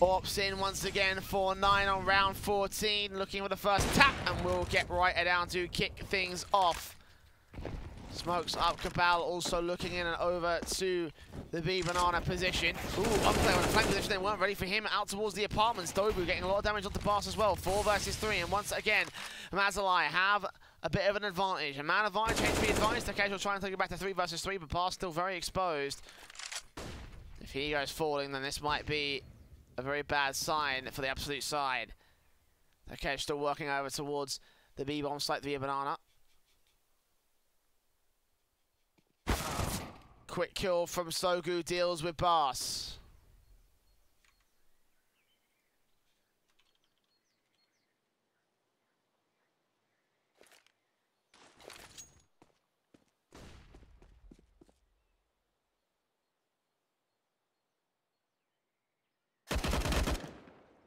Orps in once again for 9 on round 14, looking for the first tap, and we'll get right down to kick things off. Smokes up Cabal, also looking in and over to the B banana position. Ooh, up there on the flank position, they weren't ready for him. Out towards the apartments, Dobu getting a lot of damage onto Bass as well. 4 versus 3, and once again, Mazaalai have a bit of an advantage. A man advantage, HP advantage. The casual trying to take it back to 3 versus 3, but Bass still very exposed. If he goes falling, then this might be a very bad sign for the Absolute side. Okay, still working over towards the B-bomb site, the banana. Quick kill from Sogu, deals with Bass.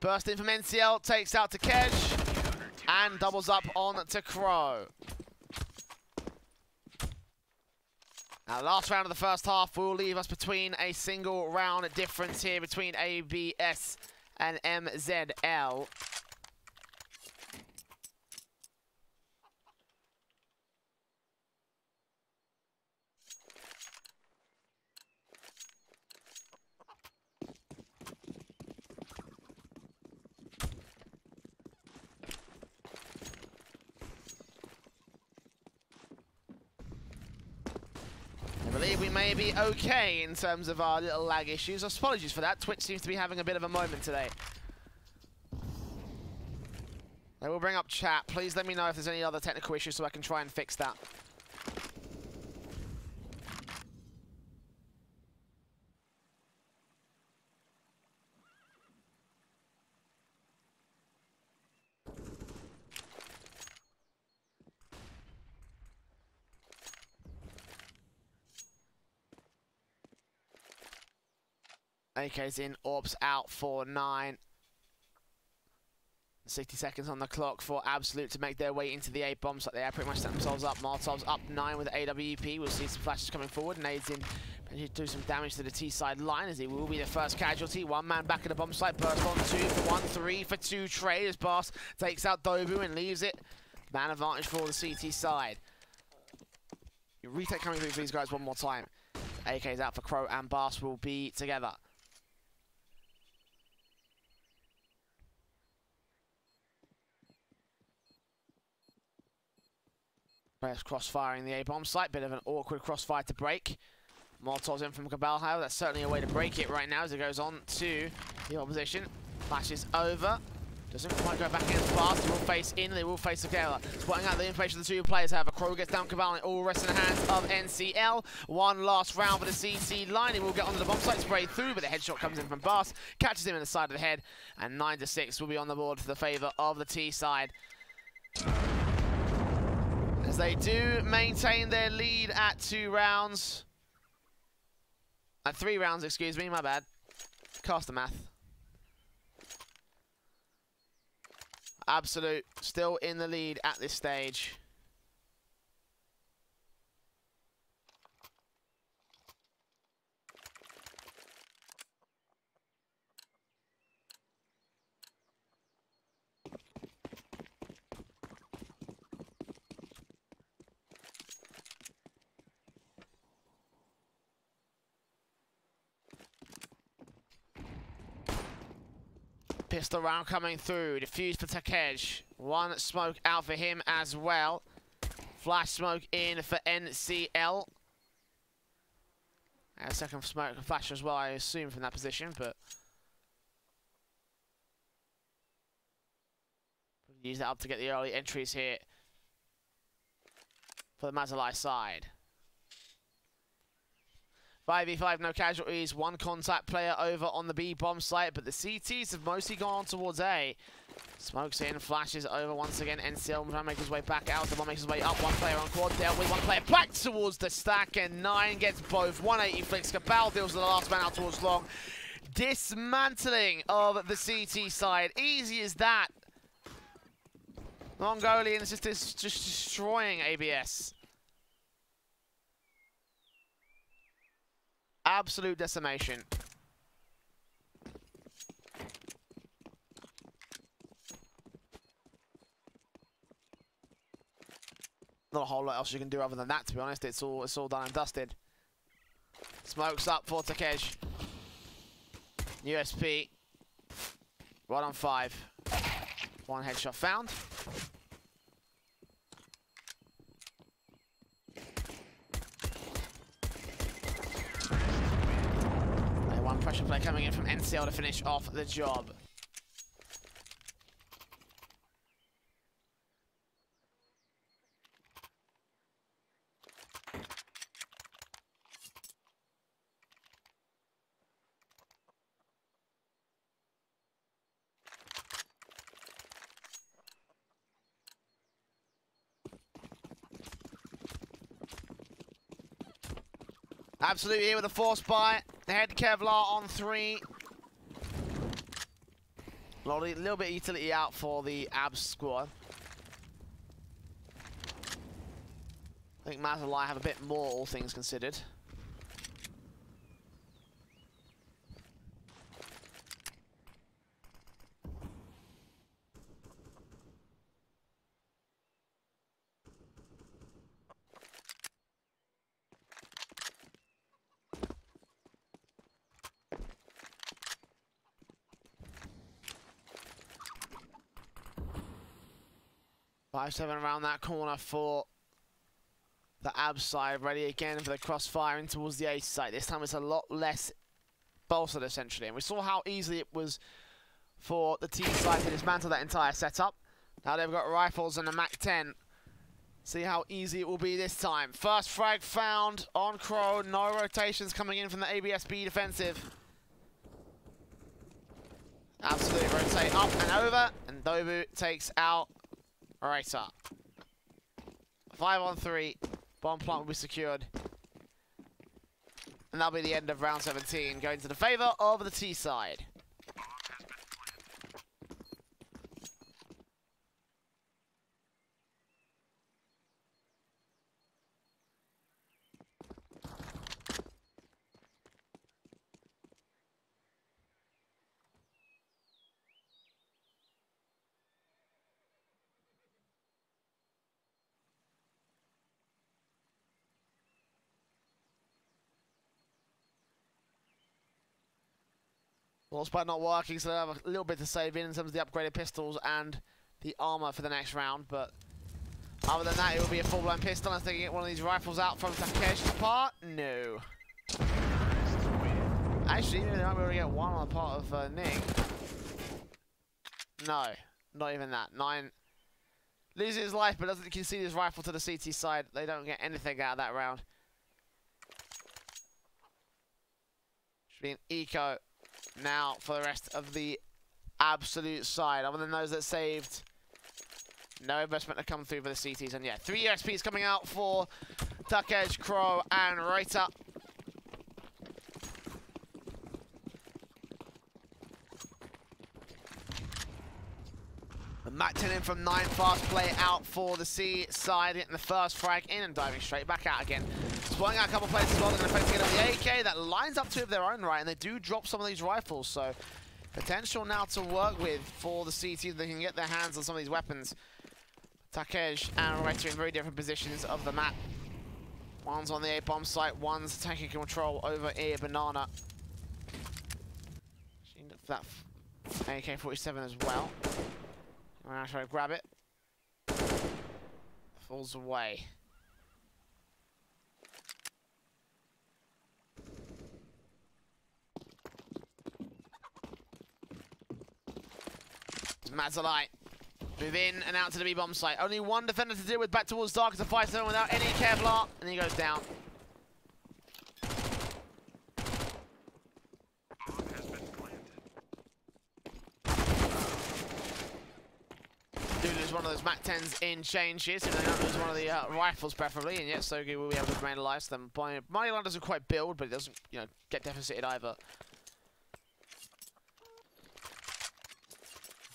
Burst in from NCL, takes out to Kej, and doubles up on to Crow. Now, the last round of the first half will leave us between a single round difference here between ABS and MZL. I believe we may be okay in terms of our little lag issues. Apologies for that. Twitch seems to be having a bit of a moment today. I will bring up chat. Please let me know if there's any other technical issues so I can try and fix that. AK's in, Orps out for 9. 60 seconds on the clock for Absolute to make their way into the A bombs. Like they have pretty much set themselves up. Molotov's up 9 with AWP. We'll see some flashes coming forward. Nades in, do some damage to the T side line as he will be the first casualty. 1 man back at the bomb site. Burst on 2 for 1, 3 for 2 trade as Bass takes out Dobu and leaves it. Man advantage for the CT side. Retake coming through for these guys one more time. AK's out for Crow and Bass will be together. Crossfiring the A-bomb site, bit of an awkward crossfire to break. Molotov's in from Cabal, however, that's certainly a way to break it right now as it goes on to the opposition. Flashes over, doesn't quite go back against Bass, they will face in, they will face together. Spotting out the information of the 2 players, however, Crow gets down Cabal and it all rests in the hands of NCL. One last round for the CT line, he will get onto the bomb site, spray through, but the headshot comes in from Bass, catches him in the side of the head, and 9-6 will be on the board for the favour of the T side. As they do maintain their lead at 2 rounds. At 3 rounds, excuse me, my bad. Cast the math. Absolute still in the lead at this stage. Pistol round coming through. Defuse for Takej. 1 smoke out for him as well. Flash smoke in for NCL. And a second smoke and flash as well, I assume, from that position, but use that up to get the early entries here for the Mazaalai side. 5v5, no casualties, 1 contact player over on the B bomb site, but the CTs have mostly gone on towards A. Smokes in, flashes over once again. NCL trying to make his way back out. The bomb makes his way up. 1 player on quad, dealt with 1 player back towards the stack, and 9 gets both. 180 flicks. Cabal deals with the last man out towards long. Dismantling of the CT side. Easy as that. Mongolian is just destroying ABS. Absolute decimation. Not a whole lot else you can do other than that, to be honest. It's all done and dusted. Smokes up for Takej. USP. 1 on 5. 1 headshot found. One pressure play coming in from NCL to finish off the job. Absolutely here with a force buy. The head Kevlar on 3. A little bit of utility out for the Abs squad. I think Mazaalai have a bit more, all things considered. Five-7 around that corner for the Abs side, ready again for the crossfire in towards the A site. This time it's a lot less bolstered, essentially. And we saw how easily it was for the T side to dismantle that entire setup. Now they've got rifles and a MAC-10. See how easy it will be this time. First frag found on Crow. No rotations coming in from the ABSB defensive. Absolutely rotate up and over. And Dobu takes out Right up. 5 on 3. Bomb plant will be secured. And that'll be the end of round 17, going to the favor of the T side. Wallspite not working, so they have a little bit to save in terms of the upgraded pistols and the armor for the next round. But other than that, it will be a full-blown pistol. Unless they can get one of these rifles out from Takesh's part. No. Actually, they might be able to get one on the part of Nick. No, not even that. 9 loses his life, but doesn't concede his rifle to the CT side. They don't get anything out of that round. Should be an eco now for the rest of the absolute side. Other than those that saved, no investment to come through for the CTs. And yeah, 3 USPs coming out for Takej, Crow, and Reiter. The MAC-10 in from 9, fast play out for the C side, getting the first frag in and diving straight back out again. Spawning out a couple places as well. They're going to effectively get on the AK. That lines up two of their own right, and they do drop some of these rifles, so potential now to work with for the CT. They can get their hands on some of these weapons. Takej and Reiter in very different positions of the map. One's on the A-bomb site, one's taking control over A Banana. She ended up for that AK-47 as well. I'm going to try to grab it. Falls away. Mazaalai. Move in and out to the B-bomb site. Only one defender to deal with, back towards Dark as a 5-7 without any Kevlar, and he goes down. Do lose one of those MAC-10s in changes, if they don't lose one of the rifles preferably, and yet Sogi will be able to remain alive. So then Moneyline doesn't quite build, but it doesn't, you know, get deficited either.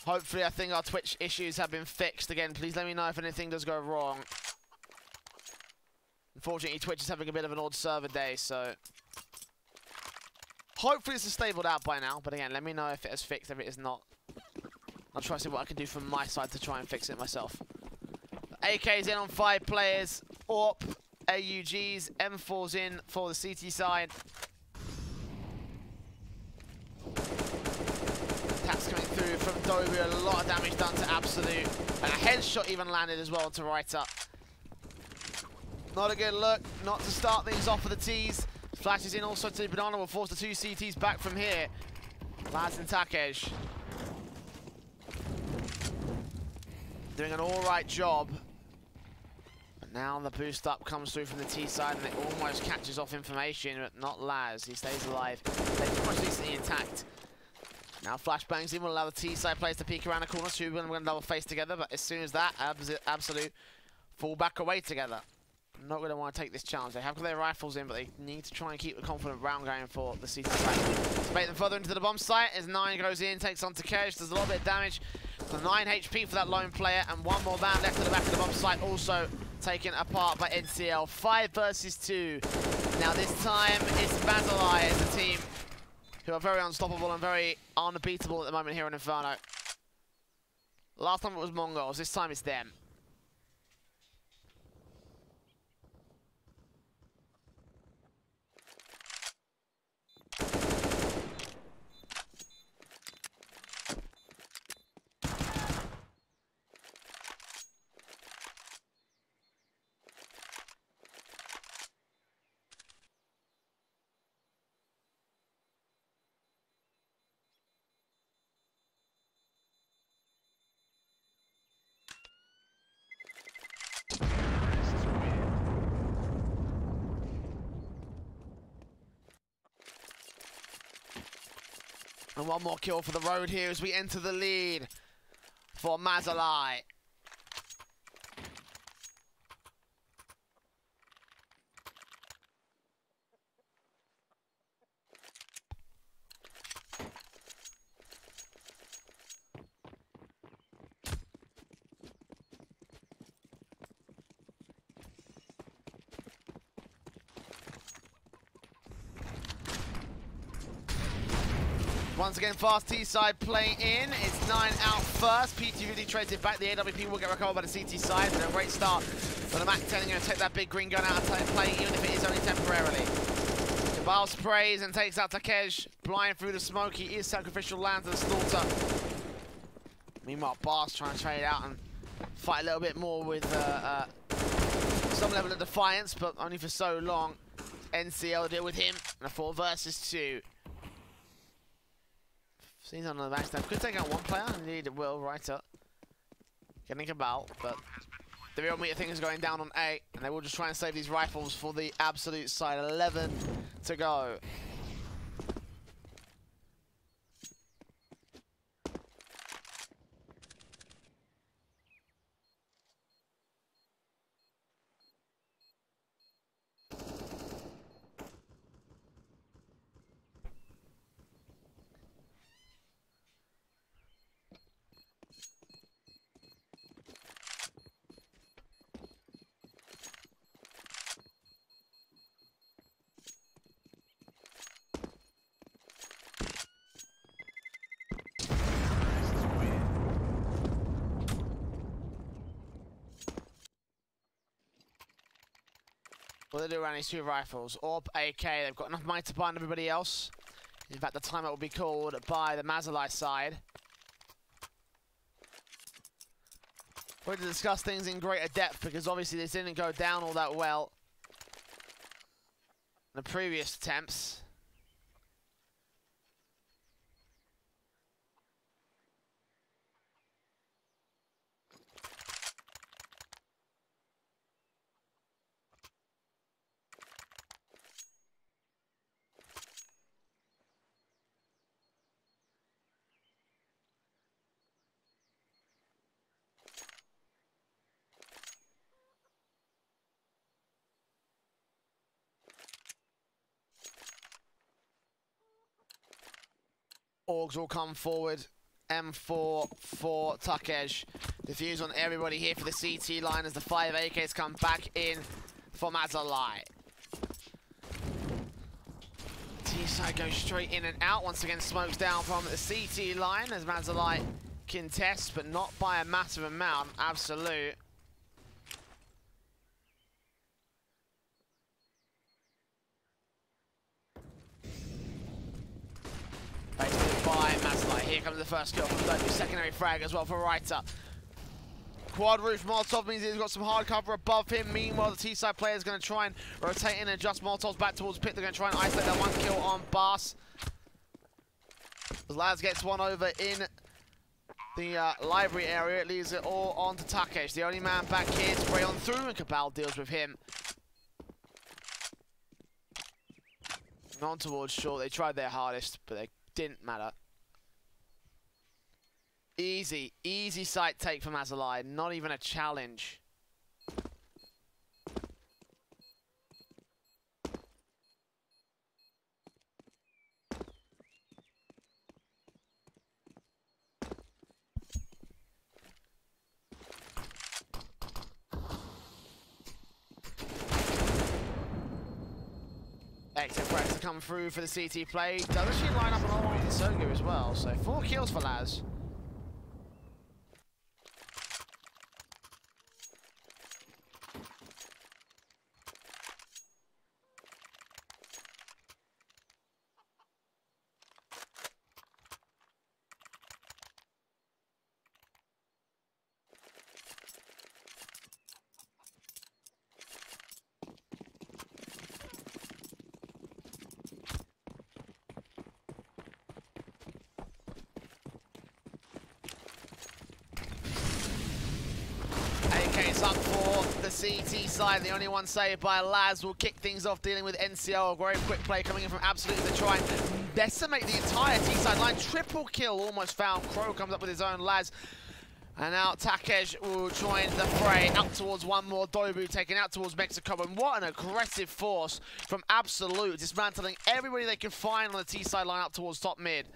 Hopefully, I think our Twitch issues have been fixed. Again, please let me know if anything does go wrong. Unfortunately, Twitch is having a bit of an odd server day, so hopefully it's stabled out by now. But again, let me know if it has fixed, if it is not. I'll try to see what I can do from my side to try and fix it myself. AK's in on 5 players. AWP, AUGs, M4's in for the CT side. Attacks coming through from Dobie, a lot of damage done to Absolute. And a headshot even landed as well to Writer. Not a good look, not to start things off for the T's. Flashes in also to Banana, will force the 2 CTs back from here. Laz and Takej doing an alright job. But now the boost up comes through from the T side and it almost catches off information, but not Laz. He stays alive. They're pretty much decently intact. Now flashbangs in will allow the T side players to peek around the corner. 2 of them are going to double face together, but as soon as that, Absolute fall back away together. Not going to want to take this challenge. They have got their rifles in, but they need to try and keep the confident round going for the CT side. Spate them further into the bomb site as 9 goes in, takes on Takej, does a little bit of damage. So 9 HP for that lone player, and 1 more man left at the back of the bomb site, also taken apart by NCL. 5 versus 2. Now this time it's Mazaalai as the team who are very unstoppable and very unbeatable at the moment here in Inferno. Last time it was Mongols, this time it's them. And 1 more kill for the road here as we enter the lead for Mazaalai. Once again, fast T-side playing in. It's 9 out first. PT50 trades it back. The AWP will get recovered by the CT side. And a great start for the MAC-10. Going to take that big green gun out of play, even if it is only temporarily. Cabal sprays and takes out Takej. Blind through the smoke. He is sacrificial land to the slaughter. Meanwhile, Bars trying to trade out and fight a little bit more with some level of defiance, but only for so long. NCL deal with him. And a 4 versus 2. Scenes on the backstab. Could take out 1 player. Indeed, it will. Right up. Getting Cabal, but the real meat of things is going down on A, and they will just try and save these rifles for the Absolute side. 11 to go. What they do around these 2 rifles, AWP, AK, they've got enough might to bind everybody else. In fact, the timeout will be called by the Mazaalai side. We're going to discuss things in greater depth because obviously this didn't go down all that well in the previous attempts. Orgs will come forward. M4 for Takej. Diffuse on everybody here for the CT line as the 5 AKs come back in for Mazaalai. T-side goes straight in and out. Once again, smokes down from the CT line as Mazaalai contests, but not by a massive amount. Absolute Here comes the first kill from Doby. Secondary frag as well for Reiter. Quad roof Molotov means he's got some hard cover above him. Meanwhile, the T-side player is going to try and rotate in and adjust Molotovs back towards pit. They're going to try and isolate that one kill on Bass. As Laz gets one over in the library area, it leaves it all on to Takesh. The only man back here to spray on through, and Cabal deals with him. On towards short, they tried their hardest, but they didn't matter. Easy, easy site take for Mazaalai, not even a challenge. Exit frags to come through for the CT play. Does actually line up another one with the Sogu as well, so 4 kills for Laz. AK's up for the CT side. The only one saved by Laz will kick things off, dealing with NCL. A very quick play coming in from Absolute to try and decimate the entire T-side line. Triple kill almost found. Crow comes up with his own Laz. And now Takesh will join the fray up towards one more. Dobu taken out towards Mexico. And what an aggressive force from Absolute, dismantling everybody they can find on the T-side line up towards top mid.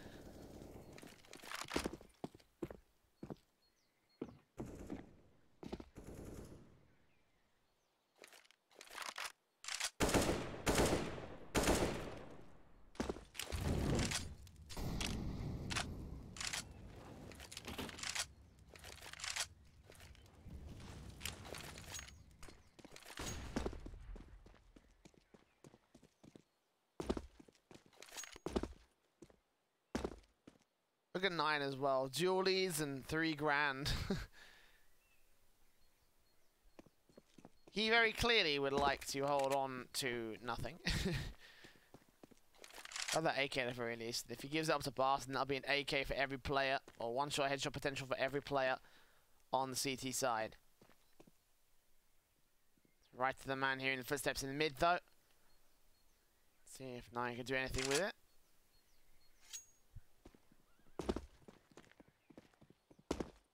Look at 9 as well. Dualies and 3 grand. He very clearly would like to hold on to nothing. Or that AK at the very least. If he gives it up to Bass, then that'll be an AK for every player, or one-shot headshot potential for every player on the CT side. Right to the man here in the footsteps in the mid, though. See if 9 can do anything with it.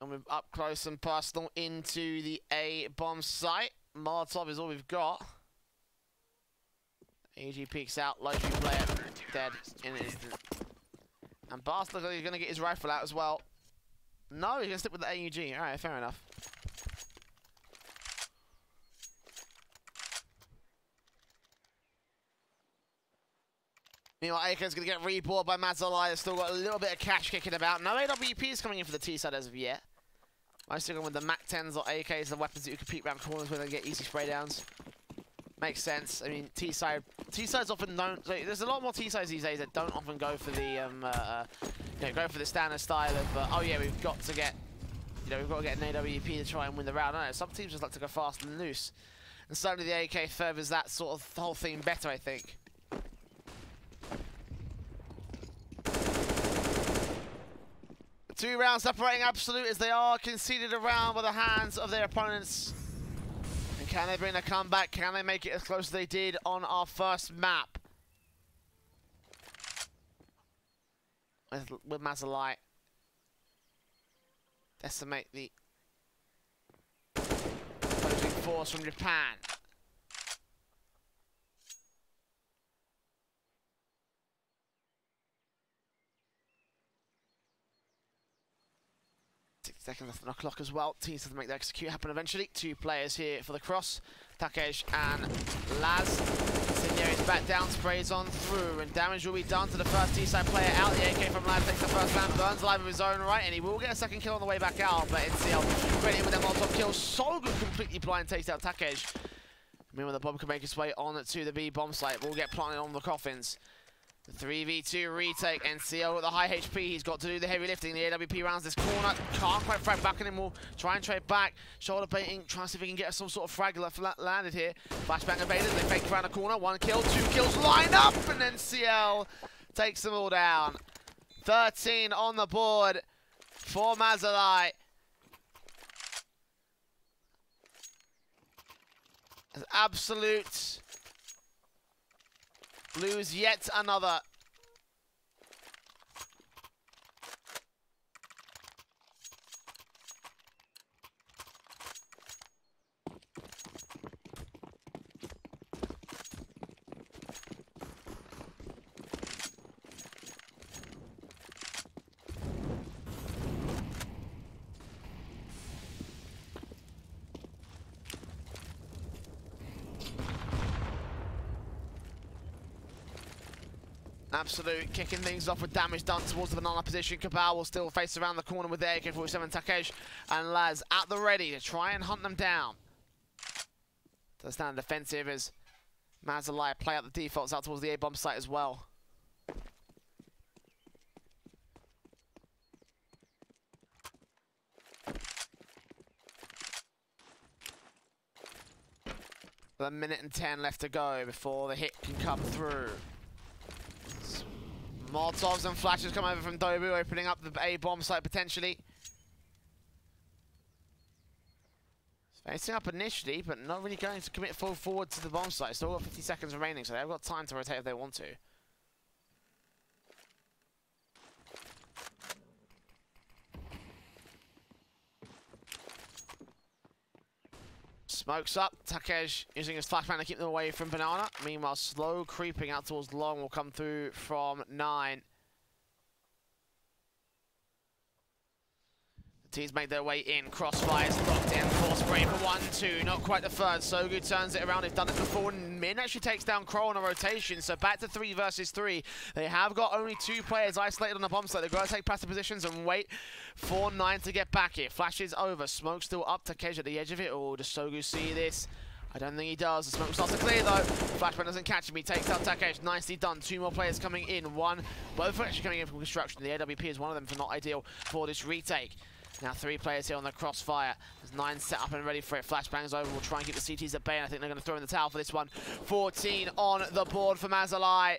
And we're up close and personal into the A bomb site. Molotov is all we've got. AG peeks out, low tree player, dead in an instant. And Bast looks like he's going to get his rifle out as well. No, he's going to stick with the AUG. Alright, fair enough. Meanwhile, Aker's going to get rebought by Mazaalai. They've still got a little bit of cash kicking about. No AWPs coming in for the T-side as of yet. Mostly going with the MAC-10s or AKs, the weapons that you can peek around corners with and get easy spray downs. Makes sense. I mean, T-sides often don't. There's a lot more T-sides these days that don't often go for the, go for the standard style of, oh yeah, we've got to get, we've got to get an AWP to try and win the round. I don't know. Some teams just like to go fast and loose, and certainly the AK furthers that sort of whole thing better, I think. Two rounds separating Absolute as they are conceded around by the hands of their opponents. And can they bring a comeback? Can they make it as close as they did on our first map? With Mazaalai. Decimate the opposing force from Japan. Seconds left on the clock as well. Teams have to make the execute happen eventually. 2 players here for the cross. Takesh and Laz. Sinio is back down, sprays on through, and damage will be done to the first T-side player out. The AK from Laz takes the first man, burns alive of his own right, and he will get a second kill on the way back out. But NCL ready with their Molotov kill. So good, completely blind takes out Takesh. Meanwhile, the bomb can make its way on to the B bomb site. We'll get planted on the coffins. The 3v2 retake, NCO with the high HP, he's got to do the heavy lifting. The AWP rounds this corner, can't quite frag back anymore. Try and trade back, shoulder baiting, try and see if he can get some sort of frag landed here. Flashbang evaded, they fake around the corner, 1 kill, 2 kills line up, and NCL takes them all down. 13 on the board for Mazaalai. Absolute lose yet another. Absolute kicking things off with damage done towards the banana position. Cabal will still face around the corner with the AK-47. Takesh and Laz at the ready to try and hunt them down. To stand defensive as Mazaalai play out the defaults out towards the A-bomb site as well. With a minute and 10 left to go before the hit can come through. Molotovs and flashes come over from Dobu, opening up the A-bomb site potentially. It's facing up initially, but not really going to commit full forward to the bomb site. Still got 50 seconds remaining, so they've got time to rotate if they want to. Smokes up, Takesh using his flashbang to keep them away from Banana. Meanwhile, slow creeping out towards Long will come through from 9. The teams make their way in, crossfires locked in, force spray for 1-2, not quite the third. Sogu turns it around, they've done it before, and Min actually takes down Crow on a rotation, so back to 3 versus 3. They have got only 2 players isolated on the bomb site. They've got to take passive positions and wait for 9 to get back here. Flashes over, smoke still up, Takesh at the edge of it. Oh, does Sogu see this? I don't think he does. The smoke starts to clear though. Flashbang doesn't catch him. He takes out Takesh. Nicely done. 2 more players coming in. Both are actually coming in from construction. The AWP is one of them for not ideal for this retake. Now 3 players here on the crossfire. There's 9 set up and ready for it. Flashbang's over. We'll try and keep the CTs at bay. And I think they're going to throw in the towel for this one. 14 on the board for Mazaalai.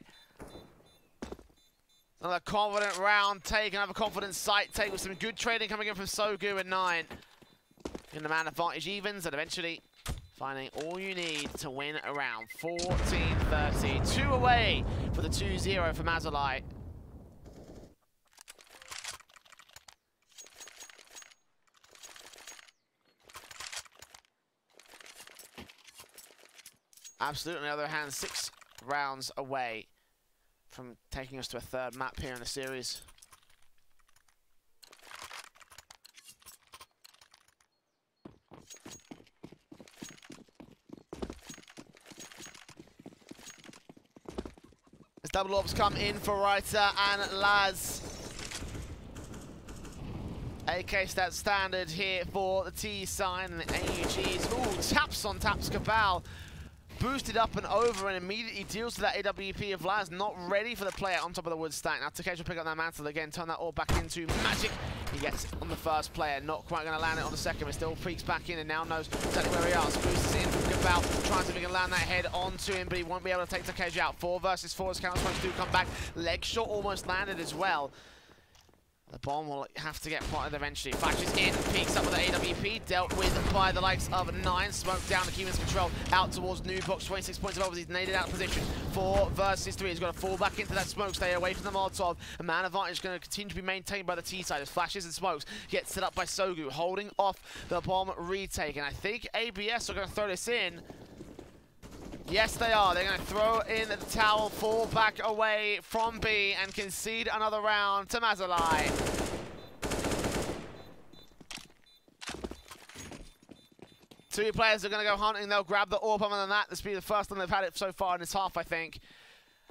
Another confident round take. Another confident site take with some good trading coming in from Sogu at 9. In the man advantage evens and eventually finding all you need to win a round. 14-30. 2 away for the 2-0 for Mazaalai. Absolute, on the other hand, 6 rounds away from taking us to a 3rd map here in the series. As double ops come in for Reiter and Laz. AK stats standard here for the T sign and the AUGs. Ooh, taps on taps Cabal. Boosted up and over and immediately deals to that AWP of Laz. Not ready for the player on top of the wood stack. Now Takesh will pick up that mantle again, turn that all back into magic. He gets it on the first player, not quite going to land it on the second, but still peeks back in and now knows exactly where he is. Boosts in from Cabal, trying to see if he can land that head onto him, but he won't be able to take Takesh out. 4 versus 4 as counter smokes do come back. Leg shot almost landed as well. The bomb will have to get plotted eventually. Flashes in, peeks up with the AWP, dealt with by the likes of 9. Smoke down to keep his control, out towards New Box, 26 points of over, he's naded out of position. 4 versus 3, he's got to fall back into that smoke, stay away from the Molotov. A man advantage is going to continue to be maintained by the T side as Flashes and Smokes get set up by Sogu, holding off the bomb retake. And I think ABS are going to throw this in. Yes, they are. They're going to throw in the towel, fall back away from B, and concede another round to Mazaalai. Two players are going to go hunting. They'll grab the AWP, other than that, this will be the first time they've had it so far in this half, I think.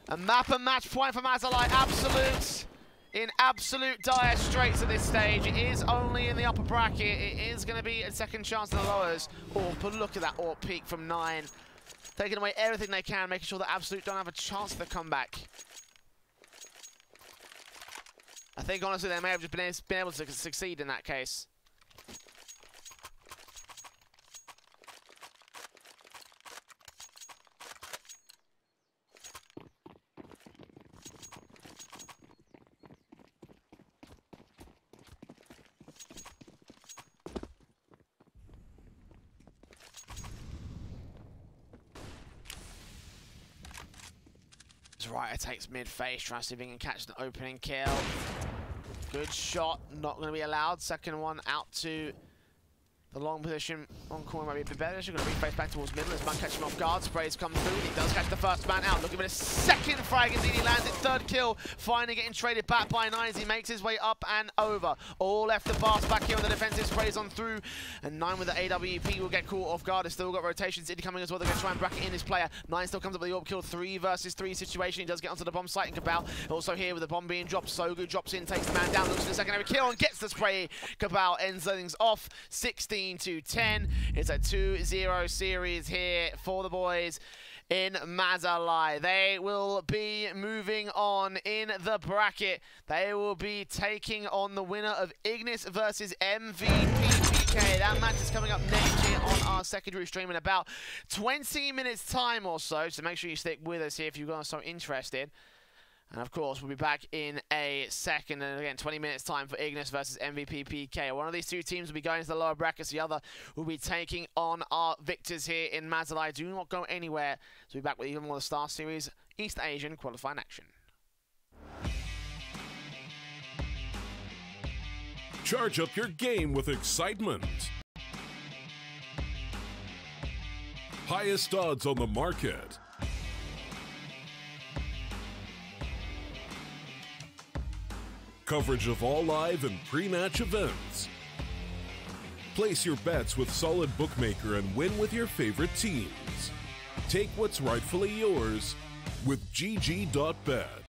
A map and match point for Mazaalai. Absolute. In absolute dire straits at this stage. It is only in the upper bracket. It is going to be a second chance in the lowers. Oh, but look at that AWP peak from 9. Taking away everything they can, making sure that Absolute don't have a chance to come back. I think, honestly, they may have just been able to succeed in that case. Ryder takes mid-face, trying to see if he can catch the opening kill. Good shot, not going to be allowed. Second one out to the long position. On corner might be a bit better. She's going to reface back towards middle. As man catches him off guard, sprays come through. He does catch the first man out. Looking for a second frag. Indeed, he lands it. Third kill. Finally getting traded back by Nine as he makes his way up and over. All left to pass back here on the defensive, sprays on through. And Nine with the AWP will get caught off guard. Has still got rotations incoming as well. They're going to try and bracket in this player. Nine still comes up with the AWP kill. 3 versus 3 situation. He does get onto the bomb site and Cabal also here with the bomb being dropped. So good, drops in, takes the man down, looks for the secondary kill and gets the spray. Cabal ends things off 16-10. It's a 2-0 series here for the boys in Mazaalai. They will be moving on in the bracket. They will be taking on the winner of Ignis versus MVP PK. That match is coming up next here on our secondary stream in about 20 minutes time or so. So make sure you stick with us here if you're so interested. And of course, we'll be back in a second. And again, 20 minutes time for Ignis versus MVP PK. One of these two teams will be going to the lower brackets. The other will be taking on our victors here in Mazaalai. Do not go anywhere. So we'll be back with even more of the Star Series East Asian qualifying action. Charge up your game with excitement. Highest odds on the market. Coverage of all live and pre-match events. Place your bets with Solid Bookmaker and win with your favorite teams. Take what's rightfully yours with GG.bet.